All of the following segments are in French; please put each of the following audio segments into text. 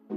De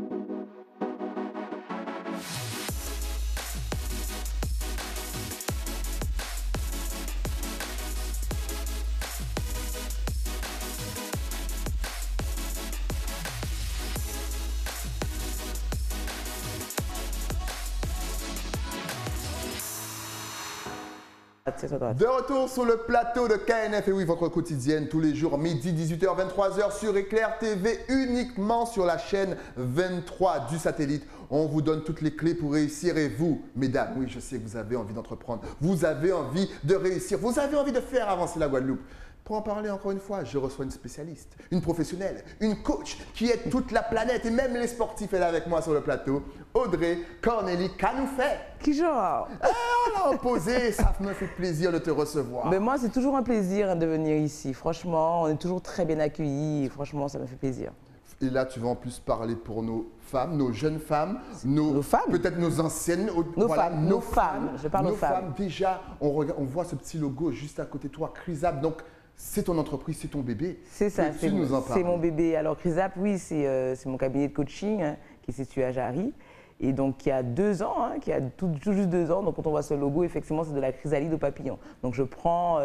retour sur le plateau de KNF, et oui, votre quotidienne, tous les jours, midi, 18h, 23h sur Éclair TV, uniquement sur la chaîne 23 du satellite. On vous donne toutes les clés pour réussir et vous, mesdames, oui, je sais que vous avez envie d'entreprendre, vous avez envie de réussir, vous avez envie de faire avancer la Guadeloupe. Pour en parler encore une fois, je reçois une spécialiste, une professionnelle, une coach qui aide toute la planète et même les sportifs. Elle est avec moi sur le plateau, Audrey Cornélie Canoufet. Qui genre? On l'a opposé, ça me fait plaisir de te recevoir. Mais moi, c'est toujours un plaisir de venir ici. Franchement, on est toujours très bien accueillis. Franchement, ça me fait plaisir. Et là, tu vas en plus parler pour nos femmes, nos jeunes femmes, nos femmes, peut-être nos anciennes. Nos femmes. Je parle aux femmes. Déjà, on voit ce petit logo juste à côté de toi, Crisap. Donc, c'est ton entreprise, c'est ton bébé. C'est ça, c'est mon bébé. Alors, Crisap, oui, c'est mon cabinet de coaching qui est situé à Jarry. Et donc, qui a 2 ans, qui a tout juste 2 ans. Donc, quand on voit ce logo, effectivement, c'est de la chrysalide au papillon. Donc, je prends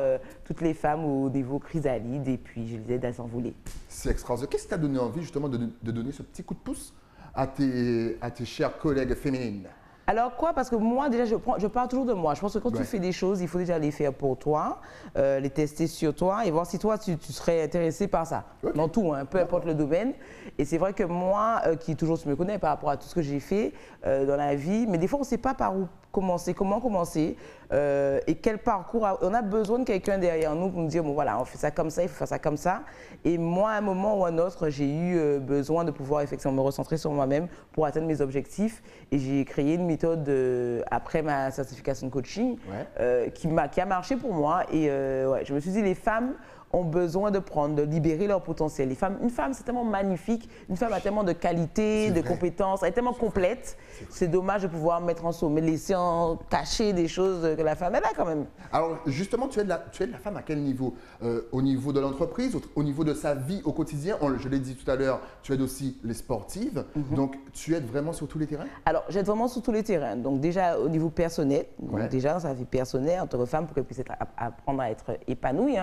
toutes les femmes au niveau chrysalide et puis je les aide à s'envoler. C'est extraordinaire. Qu'est-ce qui t'a donné envie, justement, de donner ce petit coup de pouce à tes chères collègues féminines? Alors quoi? Parce que moi, déjà, je parle toujours de moi. Je pense que quand tu fais des choses, il faut déjà les faire pour toi, les tester sur toi et voir si toi, tu serais intéressé par ça. Okay. Dans tout, peu importe le domaine. Et c'est vrai que moi, qui toujours tu me connais par rapport à tout ce que j'ai fait dans la vie, mais des fois, on ne sait pas par où commencer, comment commencer et quel parcours. On a besoin de quelqu'un derrière nous pour nous dire, bon voilà, on fait ça comme ça, il faut faire ça comme ça. Et moi, à un moment ou à un autre, j'ai eu besoin de pouvoir effectivement me recentrer sur moi-même pour atteindre mes objectifs. Et j'ai créé une méthode après ma certification de coaching qui a marché pour moi. Et je me suis dit, les femmes ont besoin de libérer leur potentiel. Une femme, c'est tellement magnifique. Une femme a tellement de qualités, de compétences, elle est tellement complète. C'est dommage de pouvoir mettre en sommet, laisser en cacher des choses que la femme elle a quand même. Alors justement, tu aides la femme à quel niveau? Au niveau de l'entreprise, au niveau de sa vie au quotidien. Je l'ai dit tout à l'heure, tu aides aussi les sportives. Donc tu aides vraiment sur tous les terrains? Alors j'aide vraiment sur tous les terrains. Donc déjà au niveau personnel, déjà dans sa vie personnelle en tant que femme pour qu'elle puisse apprendre à être épanouie,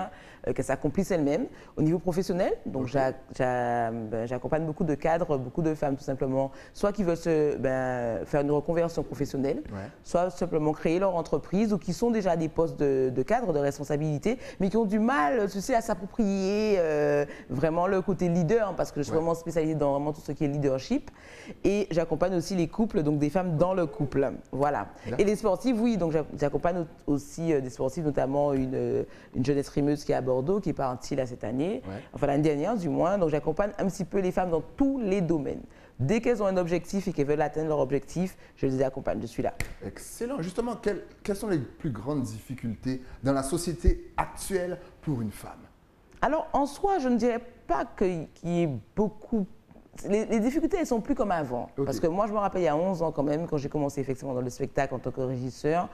que ça accomplisse elle-même. Au niveau professionnel, donc j'accompagne beaucoup de cadres, beaucoup de femmes tout simplement, soit qui veulent faire une reconversion professionnelle, soit simplement créer leur entreprise ou qui sont déjà à des postes de cadre, de responsabilité, mais qui ont du mal, tu sais, à s'approprier vraiment le côté leader, parce que je suis vraiment spécialisée dans vraiment tout ce qui est leadership. Et j'accompagne aussi les couples, donc des femmes dans le couple. Voilà. Et les sportifs, oui, donc j'accompagne aussi des sportifs, notamment une jeune escrimeuse qui est à Bordeaux, qui est partie là cette année, enfin l'année dernière du moins. Donc j'accompagne un petit peu les femmes dans tous les domaines. Dès qu'elles ont un objectif et qu'elles veulent atteindre leur objectif, je les accompagne, je suis là. Excellent. Justement, quelles sont les plus grandes difficultés dans la société actuelle pour une femme? Alors en soi, je ne dirais pas qu'il y ait beaucoup. Les difficultés, elles sont plus comme avant. Parce que moi, je me rappelle il y a 11 ans quand même, quand j'ai commencé effectivement dans le spectacle en tant que régisseur,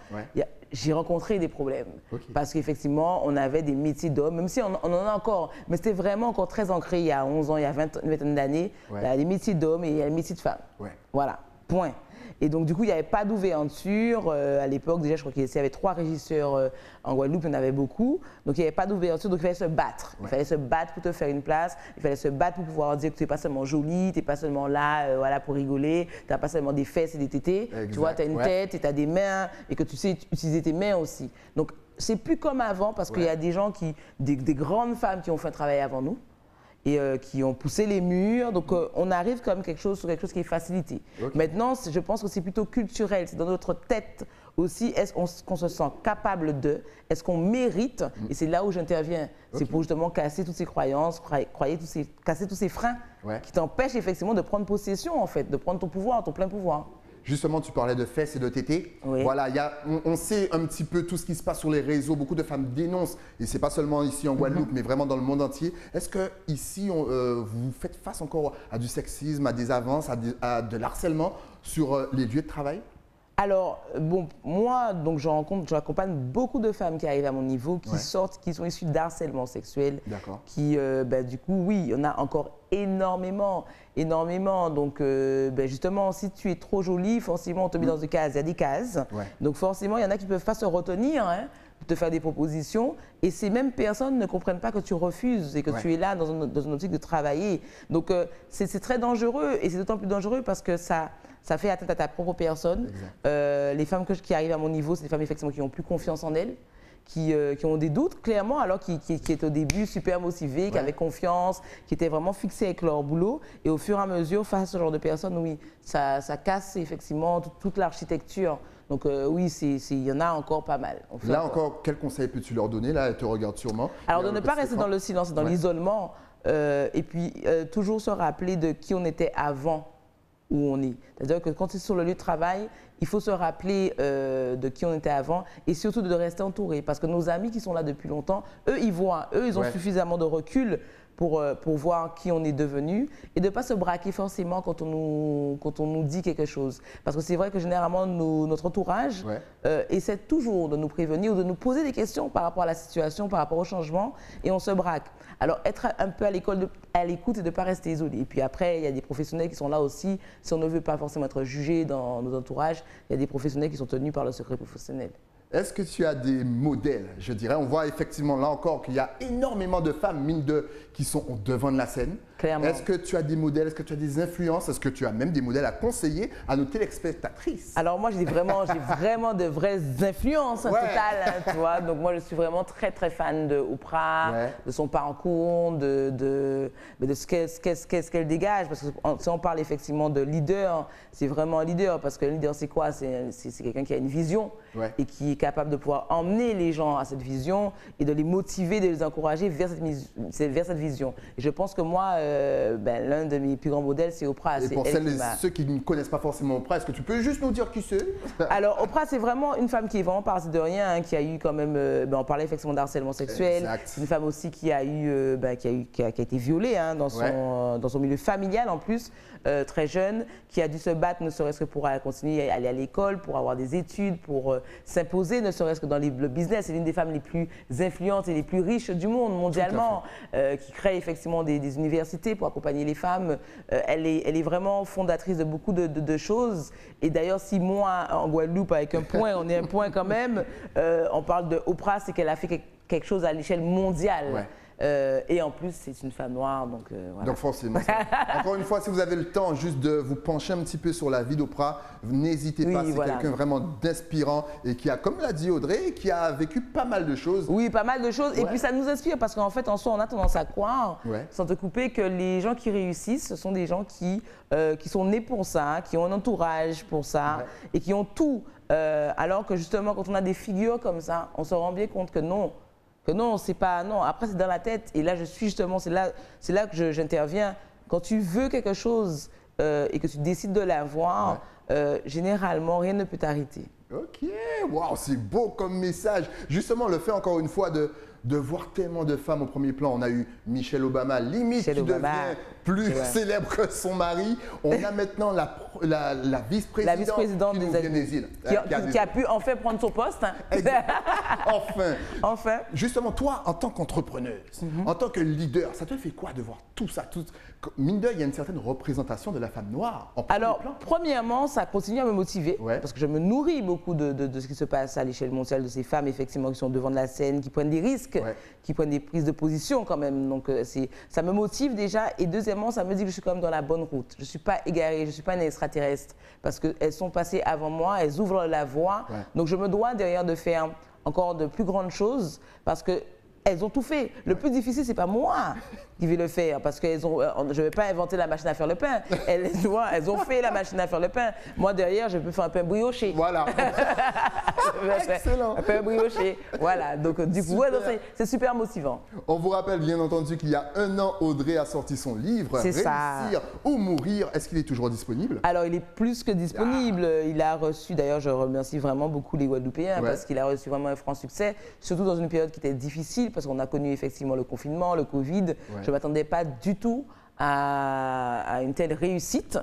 j'ai rencontré des problèmes. Parce qu'effectivement, on avait des métiers d'hommes, même si on en a encore, mais c'était vraiment encore très ancré il y a 11 ans, il y a une vingtaine d'années. Il y a les métiers d'hommes et il y a les métiers de femmes. Voilà, point. Et donc, du coup, il n'y avait pas d'ouverture. À l'époque, déjà, je crois qu'il y avait 3 régisseurs en Guadeloupe, il y en avait beaucoup. Donc, il n'y avait pas d'ouverture. Donc, il fallait se battre. Il fallait se battre pour te faire une place. Il fallait se battre pour pouvoir dire que tu n'es pas seulement jolie, tu n'es pas seulement là pour rigoler. Tu n'as pas seulement des fesses et des tétés. Tu vois, tu as une tête et tu as des mains et que tu sais utiliser tes mains aussi. Donc, c'est plus comme avant parce qu'il y a des gens des grandes femmes qui ont fait un travail avant nous. Et qui ont poussé les murs. Donc, on arrive comme sur quelque chose qui est facilité. Maintenant, je pense que c'est plutôt culturel. C'est dans notre tête aussi. Est-ce qu'on se sent capable de? Est-ce qu'on mérite? Et c'est là où j'interviens. C'est pour justement casser toutes ces croyances, casser tous ces freins qui t'empêchent effectivement de prendre possession, en fait, de prendre ton pouvoir, ton plein pouvoir. Justement, tu parlais de fesses et de tétés. Voilà, on sait un petit peu tout ce qui se passe sur les réseaux. Beaucoup de femmes dénoncent, et ce n'est pas seulement ici en Guadeloupe, mais vraiment dans le monde entier. Est-ce que ici, vous faites face encore à du sexisme, à des avances, à de l'harcèlement sur les lieux de travail? Alors, bon, moi, donc, j'accompagne beaucoup de femmes qui arrivent à mon niveau, qui sortent, qui sont issues d'harcèlement sexuel. D'accord. Qui, du coup, oui, il y en a encore énormément. Donc, justement, si tu es trop jolie, forcément, on te met dans des cases. Il y a des cases. Ouais. Donc, forcément, il y en a qui ne peuvent pas se retenir, de te faire des propositions. Et ces mêmes personnes ne comprennent pas que tu refuses et que tu es là dans une optique de travailler. Donc, c'est très dangereux. Et c'est d'autant plus dangereux parce que ça fait atteinte à ta propre personne. Les femmes qui arrivent à mon niveau, c'est des femmes effectivement qui n'ont plus confiance en elles, qui ont des doutes clairement, alors qui étaient au début super motivées, qui avaient confiance, qui étaient vraiment fixées avec leur boulot. Et au fur et à mesure, face à ce genre de personnes, oui, ça casse effectivement toute l'architecture. Donc oui, il y en a encore pas mal. Là encore, quel conseil peux-tu leur donner? Là, elles te regardent sûrement. Alors de ne pas rester dans le silence, dans l'isolement, et puis toujours se rappeler de qui on était avant où on est. C'est-à-dire que quand c'est sur le lieu de travail, il faut se rappeler de qui on était avant et surtout de rester entouré. Parce que nos amis qui sont là depuis longtemps, eux, ils voient, ils ont suffisamment de recul pour voir qui on est devenu et de ne pas se braquer forcément quand on nous dit quelque chose. Parce que c'est vrai que généralement, notre entourage essaie toujours de nous prévenir ou de nous poser des questions par rapport à la situation, par rapport au changement, et on se braque. Alors, être un peu à l'écoute et de ne pas rester isolé. Et puis après, il y a des professionnels qui sont là aussi. Si on ne veut pas forcément être jugé dans nos entourages, il y a des professionnels qui sont tenus par le secret professionnel. Est-ce que tu as des modèles, je dirais? On voit effectivement là encore qu'il y a énormément de femmes, qui sont au devant de la scène. Clairement. Est-ce que tu as des modèles? Est-ce que tu as des influences? Est-ce que tu as même des modèles à conseiller à nos téléspectatrices? Alors moi, j'ai vraiment de vraies influences totales, tu vois. Donc moi, je suis vraiment très, très fan de Oprah, de son parcours, de ce qu'elle dégage. Parce que si on parle effectivement de leader, c'est vraiment un leader. Parce que le leader, c'est quoi? C'est quelqu'un qui a une vision et qui est capable de pouvoir emmener les gens à cette vision et de les motiver, de les encourager vers cette vision. Et je pense que moi, l'un de mes plus grands modèles, c'est Oprah. Et pour ceux qui ne connaissent pas forcément Oprah, est-ce que tu peux juste nous dire qui c'est? Alors, Oprah, c'est vraiment une femme qui est vraiment partie de rien, qui a eu quand même, on parlait effectivement d'harcèlement sexuel. C'est une femme aussi qui a été violée dans son milieu familial en plus, très jeune, qui a dû se battre ne serait-ce que pour continuer à aller à l'école, pour avoir des études, pour s'imposer, ne serait-ce que dans le business. C'est l'une des femmes les plus influentes et les plus riches du monde mondialement, qui crée effectivement des universités pour accompagner les femmes. Elle est vraiment fondatrice de beaucoup de choses. Et d'ailleurs, si moi, en Guadeloupe, avec un point, on est un point quand même, on parle de Oprah, c'est qu'elle a fait quelque chose à l'échelle mondiale. Et en plus, c'est une femme noire, donc voilà. Donc forcément. Encore une fois, si vous avez le temps juste de vous pencher un petit peu sur la vie d'Oprah, n'hésitez pas, c'est quelqu'un vraiment d'inspirant et qui a, comme l'a dit Audrey, qui a vécu pas mal de choses. Oui, pas mal de choses. Et puis ça nous inspire parce qu'en fait, en soi, on a tendance à croire, sans te couper, que les gens qui réussissent, ce sont des gens qui sont nés pour ça, qui ont un entourage pour ça et qui ont tout. Alors que justement, quand on a des figures comme ça, on se rend bien compte que non. Non, c'est pas. Non, après, c'est dans la tête. Et là, c'est là que j'interviens. Quand tu veux quelque chose et que tu décides de l'avoir, généralement, rien ne peut t'arrêter. Ok, waouh, c'est beau comme message. Justement, le fait encore une fois de voir tellement de femmes au premier plan. On a eu Michelle Obama, limite qui devient plus célèbre que son mari. On a maintenant la vice-présidente des îles. Qui a pu enfin prendre son poste. Enfin. Justement, toi, en tant qu'entrepreneuse, en tant que leader, ça te fait quoi de voir tout ça? Mine de rien, il y a une certaine représentation de la femme noire en premier plan. Premièrement, ça continue à me motiver parce que je me nourris beaucoup de ce qui se passe à l'échelle mondiale, de ces femmes effectivement qui sont devant de la scène, qui prennent des risques, qui prennent des prises de position quand même. Donc ça me motive déjà. Et deuxièmement, ça me dit que je suis quand même dans la bonne route. Je ne suis pas égarée, je ne suis pas une extraterrestre parce qu'elles sont passées avant moi, elles ouvrent la voie. Donc je me dois derrière de faire encore de plus grandes choses parce que elles ont tout fait. Le plus difficile, c'est pas moi qui vais le faire parce que je ne vais pas inventer la machine à faire le pain. Elles ont fait la machine à faire le pain. Moi, derrière, je peux faire un pain brioché. Voilà. Excellent. Un pain brioché. Voilà. Donc, du coup, c'est super motivant. On vous rappelle, bien entendu, qu'il y a 1 an, Audrey a sorti son livre « Réussir ou mourir ». Est-ce qu'il est toujours disponible? Alors, il est plus que disponible. Il a reçu, d'ailleurs, je remercie vraiment beaucoup les Guadeloupéens parce qu'il a reçu vraiment un franc succès, surtout dans une période qui était difficile parce qu'on a connu effectivement le confinement, le Covid. Je ne m'attendais pas du tout à une telle réussite,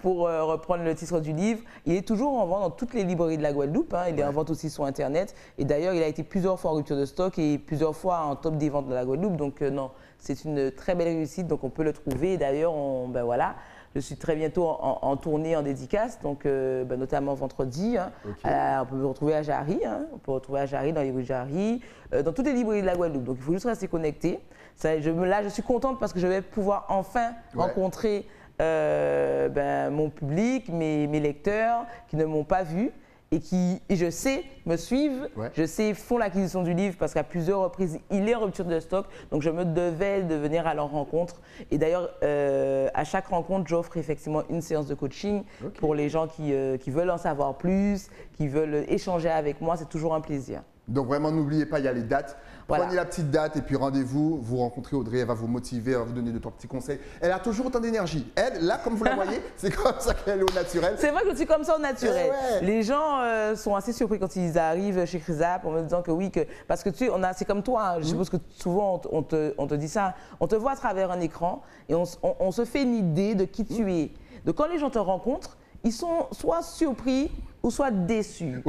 pour reprendre le titre du livre. Il est toujours en vente dans toutes les librairies de la Guadeloupe, hein. Il est en vente aussi sur Internet. Et d'ailleurs, il a été plusieurs fois en rupture de stock et plusieurs fois en top des ventes de la Guadeloupe. Donc non, c'est une très belle réussite, donc on peut le trouver. Et d'ailleurs, ben voilà, je suis très bientôt en tournée, en dédicace, donc notamment vendredi. Hein. On peut me retrouver à Jarry, hein. On peut retrouver à Jarry, dans les rues de Jarry, dans toutes les librairies de la Guadeloupe. Donc il faut juste rester connecté. Là, je suis contente parce que je vais pouvoir enfin rencontrer mon public, mes lecteurs qui ne m'ont pas vu et qui, je sais, me suivent, je sais, font l'acquisition du livre parce qu'à plusieurs reprises, il est en rupture de stock. Donc, je me devais de venir à leur rencontre. Et d'ailleurs, à chaque rencontre, j'offre effectivement une séance de coaching pour les gens qui veulent en savoir plus, qui veulent échanger avec moi. C'est toujours un plaisir. Donc vraiment, n'oubliez pas, il y a les dates. Prenez la petite date et puis rendez-vous. Vous rencontrez Audrey, elle va vous motiver, elle va vous donner 2-3 petits conseils. Elle a toujours autant d'énergie. Elle, là, comme vous la voyez, c'est comme ça qu'elle est au naturel. C'est vrai que je suis comme ça au naturel. Les gens sont assez surpris quand ils arrivent chez Crisap en me disant que oui, parce que tu sais, c'est comme toi. Hein, je suppose que souvent on te dit ça. On te voit à travers un écran et on se fait une idée de qui tu es. Donc quand les gens te rencontrent, ils sont soit surpris ou soit déçus.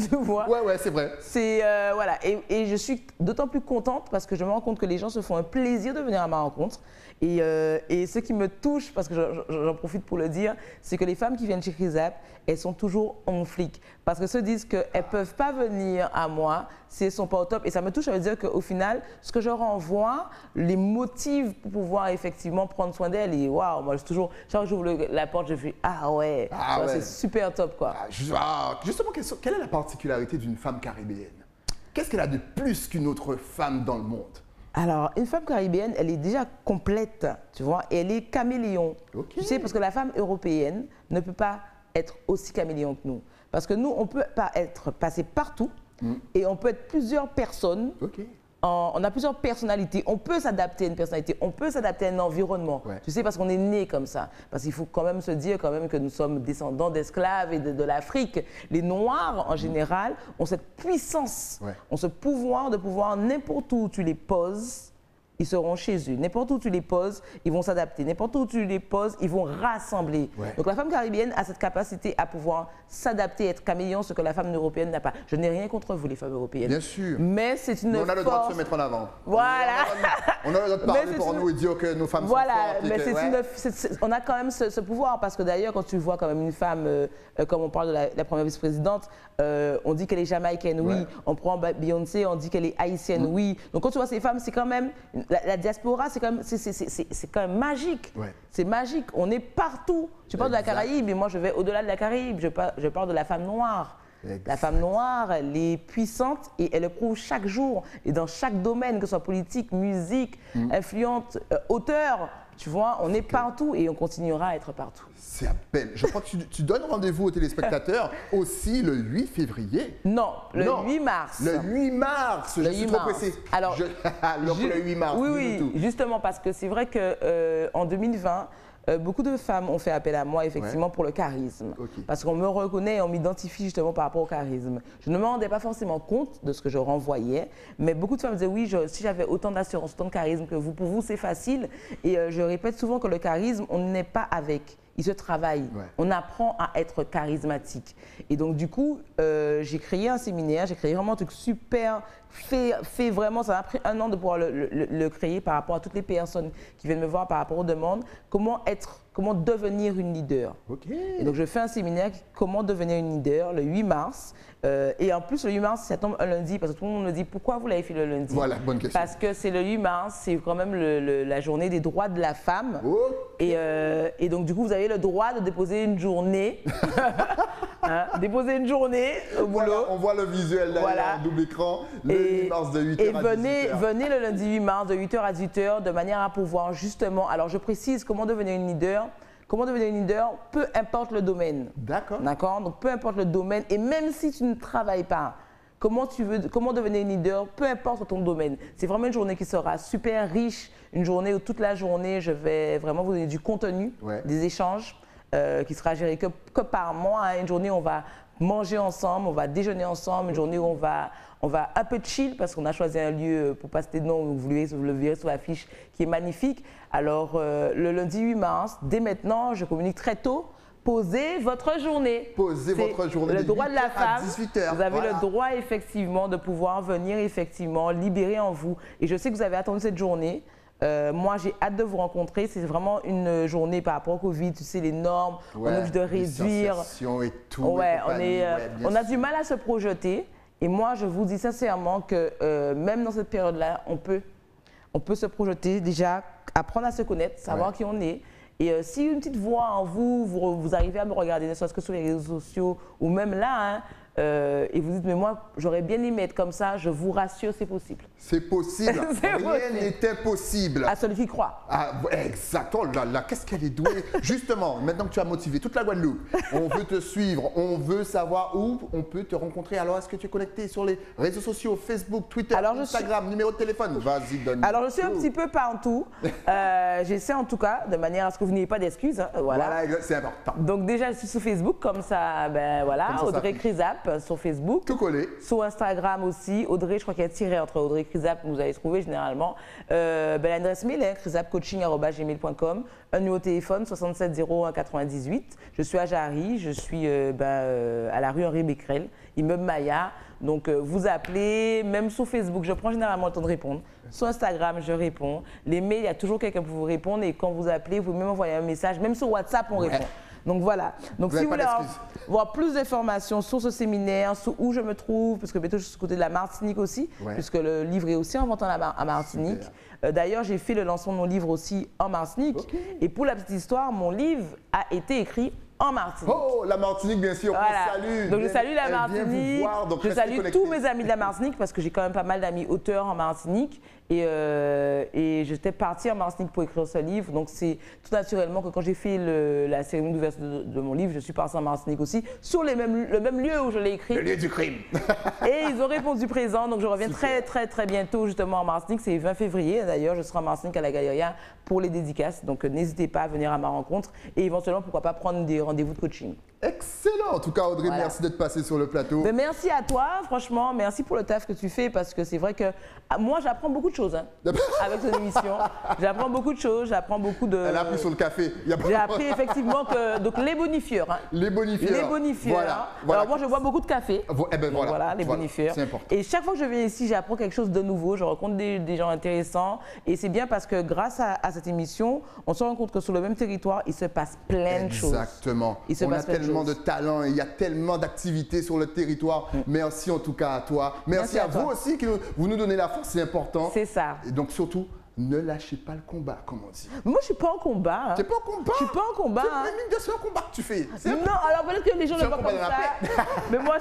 Tu vois? Ouais, c'est vrai. Voilà. Et je suis d'autant plus contente parce que je me rends compte que les gens se font un plaisir de venir à ma rencontre. Et ce qui me touche, parce que j'en profite pour le dire, c'est que les femmes qui viennent chez Crisap, elles sont toujours en flic. Parce qu'elles se disent qu'elles ne peuvent pas venir à moi si elles ne sont pas au top. Et ça me touche, ça veut dire qu'au final, ce que je renvoie les motive pour pouvoir effectivement prendre soin d'elles. Et waouh, moi, toujours, chaque fois que j'ouvre la porte, je fais ah ouais, c'est super top, quoi. Justement, quelle est la particularité d'une femme caribéenne? Qu'est-ce qu'elle a de plus qu'une autre femme dans le monde? Alors, une femme caribéenne, elle est déjà complète, tu vois, et elle est caméléon. Tu sais, parce que la femme européenne ne peut pas être aussi caméléon que nous. Parce que nous, on peut pas passer partout et on peut être plusieurs personnes. On a plusieurs personnalités. On peut s'adapter à une personnalité, on peut s'adapter à un environnement. Tu sais, parce qu'on est né comme ça. Parce qu'il faut quand même se dire quand même que nous sommes descendants d'esclaves et de l'Afrique. Les Noirs, en général, ont cette puissance, ont ce pouvoir de pouvoir, n'importe où tu les poses, ils seront chez eux. N'importe où tu les poses, ils vont s'adapter. N'importe où tu les poses, ils vont rassembler. Donc la femme caribéenne a cette capacité à pouvoir s'adapter, être caméléon, ce que la femme européenne n'a pas. Je n'ai rien contre vous, les femmes européennes. Bien sûr. Mais c'est une force. On a le droit de se mettre en avant. Voilà. On a le droit de parler pour nous et dire que nos femmes sont fortes. Mais on a quand même ce pouvoir parce que d'ailleurs, quand tu vois quand même une femme, comme on parle de la première vice-présidente, on dit qu'elle est jamaïcaine, oui. On prend Beyoncé, on dit qu'elle est haïtienne, oui. Donc quand tu vois ces femmes, c'est quand même la diaspora, c'est quand même magique. C'est magique. On est partout. Tu parles de la Caraïbe, et moi je vais au-delà de la Caraïbe. Je parle de la femme noire. La femme noire, elle est puissante et elle le prouve chaque jour. Et dans chaque domaine, que ce soit politique, musique, influente, auteur, tu vois, on est partout et on continuera à être partout. C'est à peine. Je crois que tu donnes rendez-vous aux téléspectateurs aussi le 8 février. Non, le 8 mars. Le 8 mars, je suis trop pressé. Alors, le 8 mars. Oui, justement, parce que c'est vrai qu'en 2020, beaucoup de femmes ont fait appel à moi effectivement pour le charisme. Parce qu'on me reconnaît et on m'identifie justement par rapport au charisme. Je ne me rendais pas forcément compte de ce que je renvoyais, mais beaucoup de femmes disaient oui, si j'avais autant d'assurance, autant de charisme que vous, pour vous c'est facile. Et je répète souvent que le charisme, on n'est pas avec. Il se travaille. On apprend à être charismatique. Et donc, du coup, j'ai créé un séminaire, j'ai créé vraiment un truc super fait vraiment. Ça m'a pris 1 an de pouvoir le créer par rapport à toutes les personnes qui viennent me voir par rapport aux demandes. Comment devenir une leader. Et donc, je fais un séminaire, comment devenir une leader, le 8 mars. Et en plus, le 8 mars, ça tombe un lundi, parce que tout le monde me dit pourquoi vous l'avez fait le lundi. Voilà, bonne question. Parce que c'est le 8 mars, c'est quand même la journée des droits de la femme. Et donc, du coup, vous avez le droit de déposer une journée. Déposer une journée au boulot. Voilà, on voit le visuel là, en double écran, le 8 mars de 8h à 18h. Venez le lundi 8 mars de 8h à 18h de manière à pouvoir justement, alors je précise comment devenir une leader. Comment devenir une leader, peu importe le domaine. D'accord. Donc peu importe le domaine, et même si tu ne travailles pas, comment devenir une leader, peu importe ton domaine. C'est vraiment une journée qui sera super riche, une journée où toute la journée, je vais vraiment vous donner du contenu, des échanges, qui sera géré que par moi. Une journée où on va manger ensemble, on va déjeuner ensemble, une journée où on va un peu chill parce qu'on a choisi un lieu pour pas citer de nom, vous le verrez sur l'affiche qui est magnifique. Alors le lundi 8 mars, dès maintenant, je communique très tôt. Posez votre journée. Posez votre journée. Le droit de la femme. 18h. Vous avez le droit effectivement de pouvoir venir effectivement libérer en vous. Et je sais que vous avez attendu cette journée. Moi, j'ai hâte de vous rencontrer. C'est vraiment une journée par rapport au Covid. Tu sais, les normes, on est obligé de réduire. Et tout. Ouais, on a du mal à se projeter. Et moi, je vous dis sincèrement que même dans cette période-là, on peut se projeter déjà, apprendre à se connaître, savoir qui on est. Et si une petite voix en vous arrivez à me regarder, ne serait-ce que sur les réseaux sociaux ou même là, et vous dites, mais moi, j'aurais bien aimé être comme ça, je vous rassure, c'est possible. C'est possible. Rien n'est impossible. À celui qui croit. Ah, exactement. Oh là là, qu'est-ce qu'elle est douée. Justement, maintenant que tu as motivé toute la Guadeloupe, on veut te suivre, on veut savoir où on peut te rencontrer. Alors, est-ce que tu es connecté sur les réseaux sociaux, Facebook, Twitter, Instagram, numéro de téléphone? Vas-y, donne. Alors, je suis un petit peu partout. J'essaie en tout cas, de manière à ce que vous n'ayez pas d'excuses. Hein, voilà, c'est important. Donc, déjà, je suis sur Facebook, comme ça, ben voilà, comme ça, Audrey Crisap sur Facebook. Tout collé. Sur Instagram aussi, Audrey, je crois qu'il y a tiré entre Audrey Crisap, vous allez trouver généralement. L'adresse mail est crisapcoaching@gmail.com. Un numéro de téléphone 67 01 98. Je suis à Jarry, je suis à la rue Henri Becquerel, immeuble Maya. Donc vous appelez, même sur Facebook, je prends généralement le temps de répondre. Sur Instagram, je réponds. Les mails, il y a toujours quelqu'un pour vous répondre. Et quand vous appelez, vous pouvez même envoyer un message. Même sur WhatsApp, on répond. Donc voilà. Donc si vous voulez avoir plus d'informations sur ce séminaire, sur où je me trouve, parce que bientôt je suis du côté de la Martinique aussi, puisque le livre est aussi en vente à Martinique. D'ailleurs, j'ai fait le lancement de mon livre aussi en Martinique. Et pour la petite histoire, mon livre a été écrit en Martinique. Oh, la Martinique, bien sûr, on salue. Donc, je salue la Martinique, je salue tous mes amis de la Martinique parce que j'ai quand même pas mal d'amis auteurs en Martinique. Et j'étais partie en Martinique pour écrire ce livre. Donc, c'est tout naturellement que quand j'ai fait la cérémonie d'ouverture de mon livre, je suis partie en Martinique aussi, sur le même lieu où je l'ai écrit. Le lieu du crime. Et ils ont répondu présent. Donc, je reviens très bientôt justement en Martinique. C'est 20 février. D'ailleurs, je serai en Martinique à la Galeria pour les dédicaces. Donc, n'hésitez pas à venir à ma rencontre. Et éventuellement, pourquoi pas prendre des rendez-vous de coaching. Excellent. En tout cas, Audrey, merci d'être passée sur le plateau. Mais merci à toi, franchement. Merci pour le taf que tu fais parce que c'est vrai que moi, j'apprends beaucoup de choses avec cette émission. J'apprends beaucoup de choses. J'apprends beaucoup de. Elle a appris sur le café. J'ai appris effectivement que donc, les bonifieurs. Hein. Les bonifieurs. Les bonifieurs. Voilà. Alors, moi, je bois beaucoup de café. Voilà, les bonifieurs. C'est important. Et chaque fois que je viens ici, j'apprends quelque chose de nouveau. Je rencontre des gens intéressants. Et c'est bien parce que grâce à cette émission, on se rend compte que sur le même territoire, il se passe plein de choses. Exactement. On a tellement de talents, il y a tellement d'activités sur le territoire. Merci en tout cas à toi. Merci à vous aussi, vous nous donnez la force, c'est important. C'est ça. Et donc surtout, ne lâchez pas le combat, comme on dit. Moi, je suis pas en combat. Hein. Tu n'es pas en combat? Je suis pas en combat. C'est un combat que tu fais. Non, alors peut-être que les gens ne voient pas comme ça. Mais moi,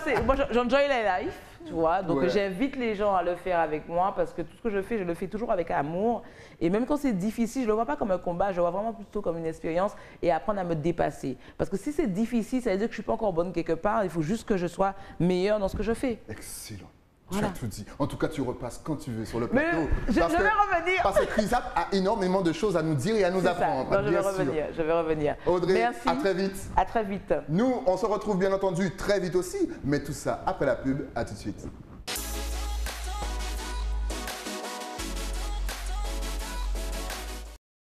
j'enjoy la life. Tu vois, donc j'invite les gens à le faire avec moi parce que tout ce que je fais, je le fais toujours avec amour. Et même quand c'est difficile, je ne le vois pas comme un combat, je le vois vraiment plutôt comme une expérience et apprendre à me dépasser. Parce que si c'est difficile, ça veut dire que je ne suis pas encore bonne quelque part, il faut juste que je sois meilleure dans ce que je fais. Excellent. Voilà. Tu as tout dit. En tout cas, tu repasses quand tu veux sur le plateau. Mais je vais revenir. Parce que Crisap a énormément de choses à nous dire et à nous apprendre. Non, je vais revenir. Audrey, merci. À très vite. À très vite. Nous, on se retrouve bien entendu très vite aussi. Mais tout ça après la pub. À tout de suite.